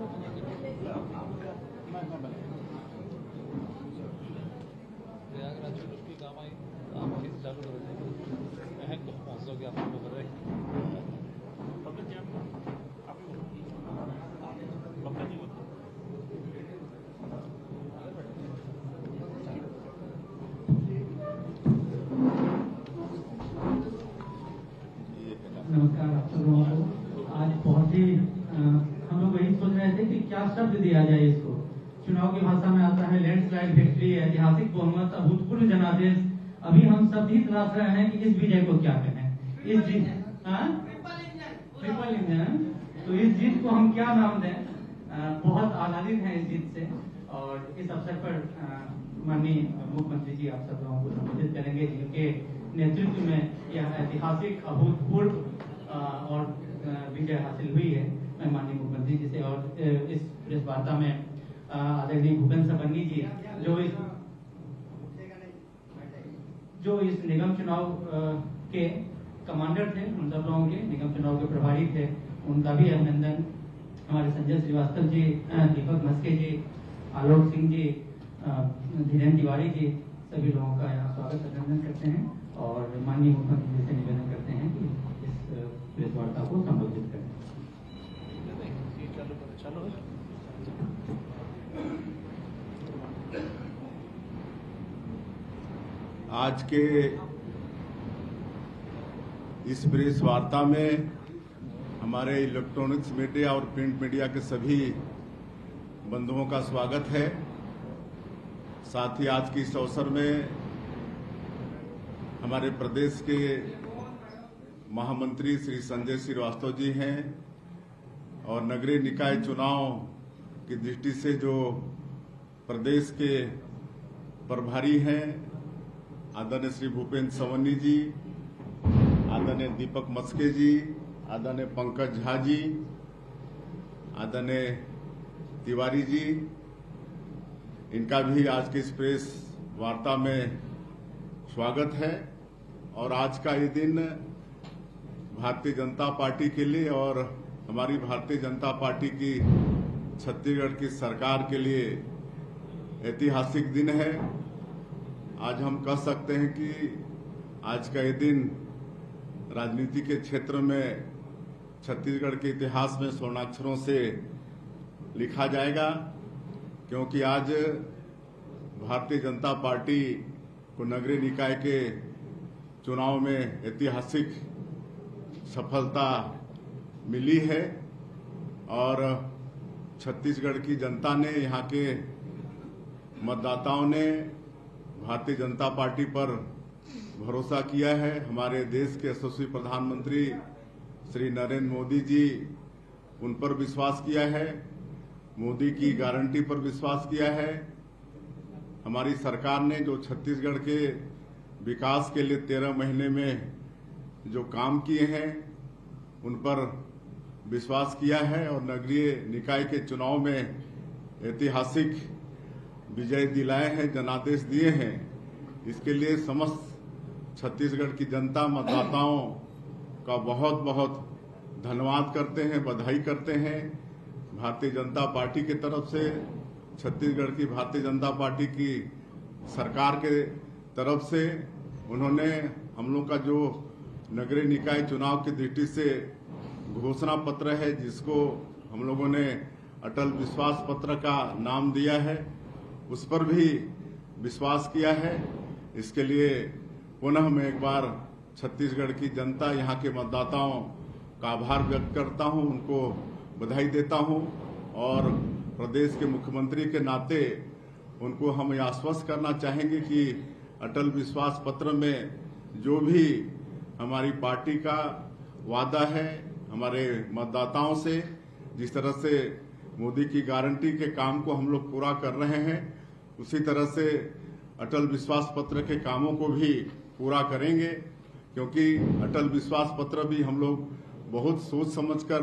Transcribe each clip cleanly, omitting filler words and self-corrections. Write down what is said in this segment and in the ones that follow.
प्रयागराज में उसकी काम आई आप फिर चालू कर देंगे अहम तो पहुँचोगे आपको खबर है नमस्कार आप सब लोगों को। आज बहुत ही हम लोग वही सोच रहे थे कि क्या शब्द दिया जाए इसको। चुनाव की भाषा में आता है लैंडस्लाइड विक्ट्री, ऐतिहासिक बहुमत, अभूतपूर्व जनादेश। अभी हम सब भी तलाश रहे हैं कि इस विजय को क्या कहें। इस जीत ट्रिपल इंजन, तो इस जीत को हम क्या नाम दें। बहुत आनंदित हैं इस जीत से और इस अवसर पर माननीय मुख्यमंत्री जी आप सब लोगों को संबोधित करेंगे, जिनके नेतृत्व में यह ऐतिहासिक अभूतपूर्व और विजय हासिल हुई है। मैं माननीय मुख्यमंत्री जी से और इस प्रेस वार्ता में आदरणीय भूपेंद्र सपन्नी जी जो इस निगम चुनाव के कमांडर थे, उन सब लोगों के निगम चुनाव के प्रभारी थे, उनका भी अभिनंदन। हमारे संजय श्रीवास्तव जी, दीपक मस्के जी, आलोक सिंह जी, धीरेन्द्र तिवारी जी, सभी लोगों का यहाँ स्वागत अभिनंदन करते हैं और माननीय मुख्यमंत्री जी से निवेदन करते हैं कि इस प्रेस वार्ता को संबोधित करें। आज के इस प्रेस वार्ता में हमारे इलेक्ट्रॉनिक्स मीडिया और प्रिंट मीडिया के सभी बंधुओं का स्वागत है। साथ ही आज के इस अवसर में हमारे प्रदेश के महामंत्री श्री संजय श्रीवास्तव जी हैं और नगरीय निकाय चुनाव की दृष्टि से जो प्रदेश के प्रभारी हैं आदरणीय श्री भूपेंद्र सपन्नी जी, आदरणीय दीपक मस्के जी, आदरणीय पंकज झा जी, आदरणीय तिवारी जी, इनका भी आज के इस प्रेस वार्ता में स्वागत है। और आज का ये दिन भारतीय जनता पार्टी के लिए और हमारी भारतीय जनता पार्टी की छत्तीसगढ़ की सरकार के लिए ऐतिहासिक दिन है। आज हम कह सकते हैं कि आज का ये दिन राजनीति के क्षेत्र में छत्तीसगढ़ के इतिहास में स्वर्णाक्षरों से लिखा जाएगा, क्योंकि आज भारतीय जनता पार्टी को नगरीय निकाय के चुनाव में ऐतिहासिक सफलता मिली है और छत्तीसगढ़ की जनता ने, यहाँ के मतदाताओं ने भारतीय जनता पार्टी पर भरोसा किया है। हमारे देश के यशस्वी प्रधानमंत्री श्री नरेंद्र मोदी जी, उन पर विश्वास किया है, मोदी की गारंटी पर विश्वास किया है। हमारी सरकार ने जो छत्तीसगढ़ के विकास के लिए 13 महीने में जो काम किए हैं उन पर विश्वास किया है और नगरीय निकाय के चुनाव में ऐतिहासिक विजय दिलाए हैं, जनादेश दिए हैं। इसके लिए समस्त छत्तीसगढ़ की जनता, मतदाताओं का बहुत बहुत धन्यवाद करते हैं, बधाई करते हैं। भारतीय जनता पार्टी की तरफ से, छत्तीसगढ़ की भारतीय जनता पार्टी की सरकार के तरफ से उन्होंने हम लोग का जो नगरीय निकाय चुनाव की दृष्टि से घोषणा पत्र है, जिसको हम लोगों ने अटल विश्वास पत्र का नाम दिया है, उस पर भी विश्वास किया है। इसके लिए पुनः मैं एक बार छत्तीसगढ़ की जनता, यहाँ के मतदाताओं का आभार व्यक्त करता हूँ, उनको बधाई देता हूँ और प्रदेश के मुख्यमंत्री के नाते उनको हम यह आश्वस्त करना चाहेंगे कि अटल विश्वास पत्र में जो भी हमारी पार्टी का वादा है हमारे मतदाताओं से, जिस तरह से मोदी की गारंटी के काम को हम लोग पूरा कर रहे हैं, उसी तरह से अटल विश्वास पत्र के कामों को भी पूरा करेंगे। क्योंकि अटल विश्वास पत्र भी हम लोग बहुत सोच समझकर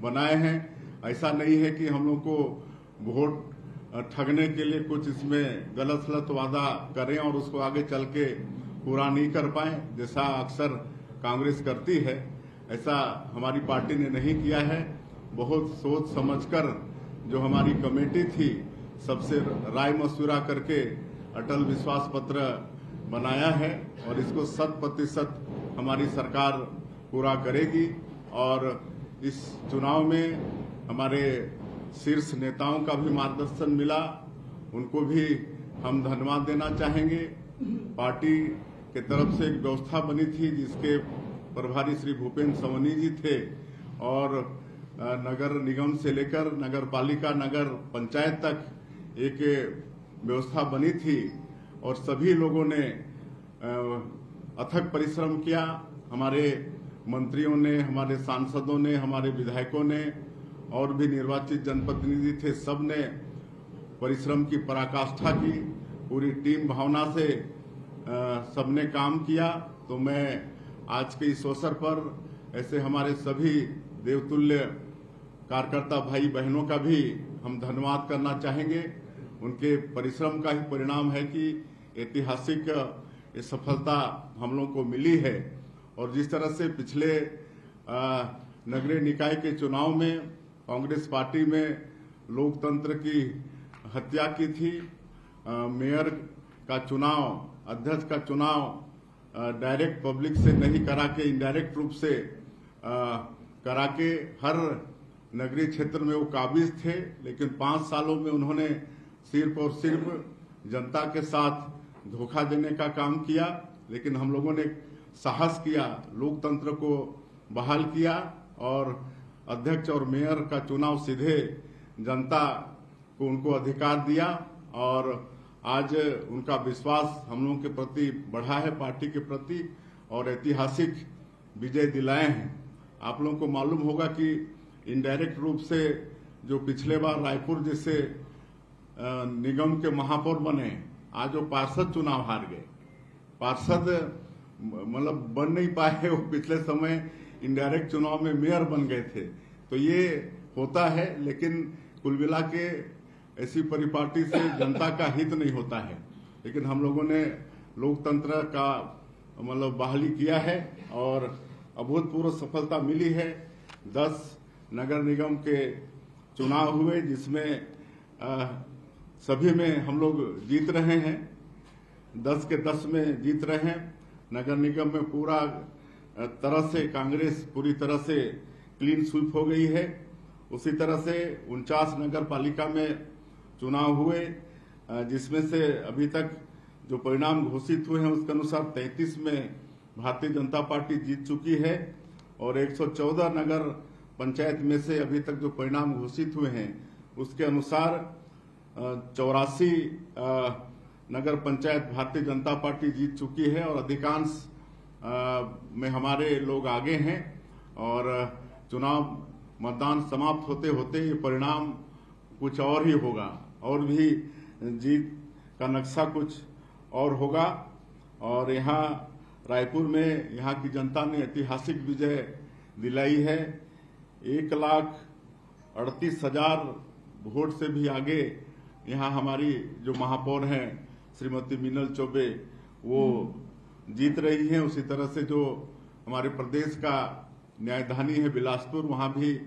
बनाए हैं। ऐसा नहीं है कि हम लोग को वोट ठगने के लिए कुछ इसमें गलत वादा करें और उसको आगे चल के पूरा नहीं कर पाए, जैसा अक्सर कांग्रेस करती है। ऐसा हमारी पार्टी ने नहीं किया है। बहुत सोच समझकर जो हमारी कमेटी थी सबसे राय मशविरा करके अटल विश्वास पत्र बनाया है और इसको 100% हमारी सरकार पूरा करेगी। और इस चुनाव में हमारे शीर्ष नेताओं का भी मार्गदर्शन मिला, उनको भी हम धन्यवाद देना चाहेंगे। पार्टी के तरफ से एक व्यवस्था बनी थी जिसके प्रभारी श्री भूपेंद्र सवनी जी थे और नगर निगम से लेकर नगर पालिका नगर पंचायत तक एक व्यवस्था बनी थी और सभी लोगों ने अथक परिश्रम किया। हमारे मंत्रियों ने, हमारे सांसदों ने, हमारे विधायकों ने और भी निर्वाचित जनप्रतिनिधि थे, सब ने परिश्रम की पराकाष्ठा की। पूरी टीम भावना से सबने काम किया। तो मैं आज के इस अवसर पर ऐसे हमारे सभी देवतुल्य कार्यकर्ता भाई बहनों का भी हम धन्यवाद करना चाहेंगे। उनके परिश्रम का ही परिणाम है कि ऐतिहासिक ये सफलता हम लोग को मिली है। और जिस तरह से पिछले नगरीय निकाय के चुनाव में कांग्रेस पार्टी में लोकतंत्र की हत्या की थी, मेयर का चुनाव, अध्यक्ष का चुनाव डायरेक्ट पब्लिक से नहीं करा के इनडायरेक्ट रूप से करा के हर नगरीय क्षेत्र में वो काबिज थे, लेकिन 5 सालों में उन्होंने सिर्फ और सिर्फ जनता के साथ धोखा देने का काम किया। लेकिन हम लोगों ने साहस किया, लोकतंत्र को बहाल किया और अध्यक्ष और मेयर का चुनाव सीधे जनता को उनको अधिकार दिया और आज उनका विश्वास हम लोगों के प्रति बढ़ा है, पार्टी के प्रति, और ऐतिहासिक विजय दिलाए हैं। आप लोगों को मालूम होगा कि इनडायरेक्ट रूप से जो पिछले बार रायपुर जैसे निगम के महापौर बने, आज वो पार्षद चुनाव हार गए। पार्षद मतलब बन नहीं पाए, वो पिछले समय इनडायरेक्ट चुनाव में मेयर बन गए थे। तो ये होता है, लेकिन कुल मिला के ऐसी परिपाटी से जनता का हित नहीं होता है। लेकिन हम लोगों ने लोकतंत्र का मतलब बहाली किया है और अभूतपूर्व सफलता मिली है। 10 नगर निगम के चुनाव हुए जिसमें सभी में हम लोग जीत रहे हैं, 10 के 10 में जीत रहे हैं। नगर निगम में पूरा तरह से कांग्रेस पूरी तरह से क्लीन स्वीप हो गई है। उसी तरह से 49 नगर पालिका में चुनाव हुए जिसमें से अभी तक जो परिणाम घोषित हुए हैं उसके अनुसार 33 में भारतीय जनता पार्टी जीत चुकी है और 114 नगर पंचायत में से अभी तक जो परिणाम घोषित हुए हैं उसके अनुसार 84 नगर पंचायत भारतीय जनता पार्टी जीत चुकी है और अधिकांश में हमारे लोग आगे हैं। और चुनाव मतदान समाप्त होते होते ये परिणाम कुछ और ही होगा और भी जीत का नक्शा कुछ और होगा। और यहाँ रायपुर में यहाँ की जनता ने ऐतिहासिक विजय दिलाई है। 1,38,000 वोट से भी आगे यहाँ हमारी जो महापौर हैं श्रीमती मीनल चौबे वो जीत रही हैं। उसी तरह से जो हमारे प्रदेश का न्यायधानी है बिलासपुर, वहाँ भी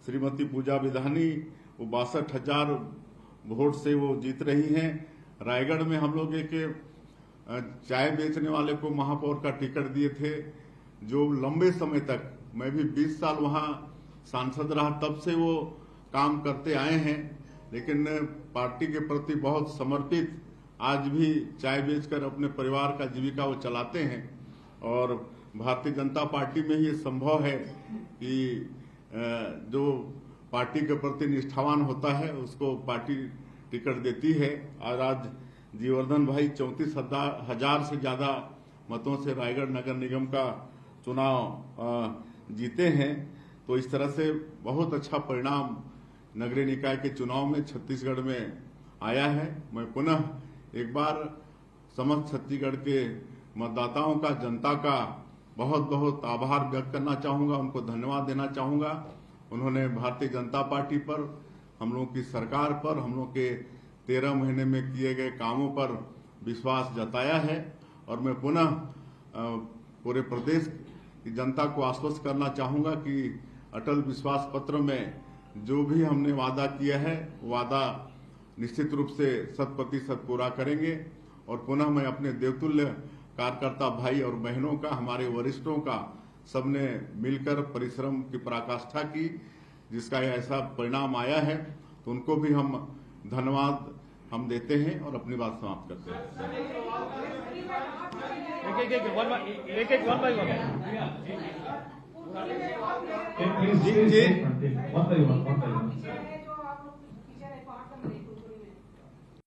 श्रीमती पूजा विधानी वो 62,000 वोट से वो जीत रही हैं। रायगढ़ में हम लोग एक चाय बेचने वाले को महापौर का टिकट दिए थे जो लंबे समय तक, मैं भी 20 साल वहाँ सांसद रहा, तब से वो काम करते आए हैं, लेकिन पार्टी के प्रति बहुत समर्पित, आज भी चाय बेचकर अपने परिवार का जीविका वो चलाते हैं। और भारतीय जनता पार्टी में ये संभव है कि जो पार्टी के प्रति निष्ठावान होता है उसको पार्टी टिकट देती है। और आज जीवर्धन भाई 34,000 से ज्यादा मतों से रायगढ़ नगर निगम का चुनाव जीते हैं। तो इस तरह से बहुत अच्छा परिणाम नगरीय निकाय के चुनाव में छत्तीसगढ़ में आया है। मैं पुनः एक बार समस्त छत्तीसगढ़ के मतदाताओं का, जनता का बहुत बहुत आभार व्यक्त करना चाहूंगा, उनको धन्यवाद देना चाहूंगा। उन्होंने भारतीय जनता पार्टी पर, हम लोगों की सरकार पर, हम लोग के 13 महीने में किए गए कामों पर विश्वास जताया है। और मैं पुनः पूरे प्रदेश की जनता को आश्वस्त करना चाहूंगा कि अटल विश्वास पत्र में जो भी हमने वादा किया है वादा निश्चित रूप से 100% पूरा करेंगे। और पुनः मैं अपने देवतुल्य कार्यकर्ता भाई और बहनों का, हमारे वरिष्ठों का, सबने मिलकर परिश्रम की पराकाष्ठा की, जिसका ऐसा परिणाम आया है, तो उनको भी हम धन्यवाद हम देते हैं और अपनी बात समाप्त करते हैं। एक one by one. Please, one by one.